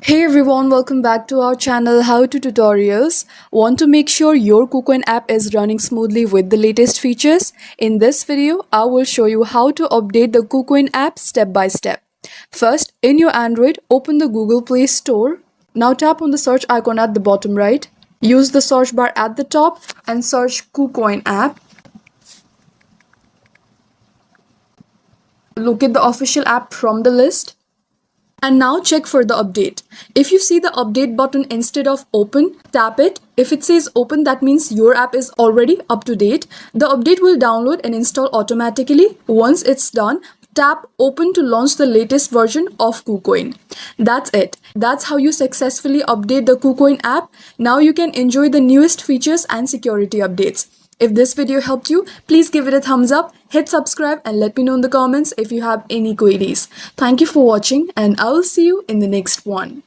Hey everyone, welcome back to our channel How to Tutorials. Want to make sure your KuCoin app is running smoothly with the latest features? In this video, I will show you how to update the KuCoin app step by step. First, in your Android, open the Google Play Store. Now tap on the search icon at the bottom right. Use the search bar at the top and search KuCoin app. Locate the official app from the list. And now check for the update. If you see the update button instead of open, tap it. If it says open, that means your app is already up to date. The update will download and install automatically. Once it's done, tap open to launch the latest version of KuCoin. That's it. That's how you successfully update the KuCoin app. Now you can enjoy the newest features and security updates. If this video helped you, please give it a thumbs up, hit subscribe and let me know in the comments if you have any queries. Thank you for watching and I will see you in the next one.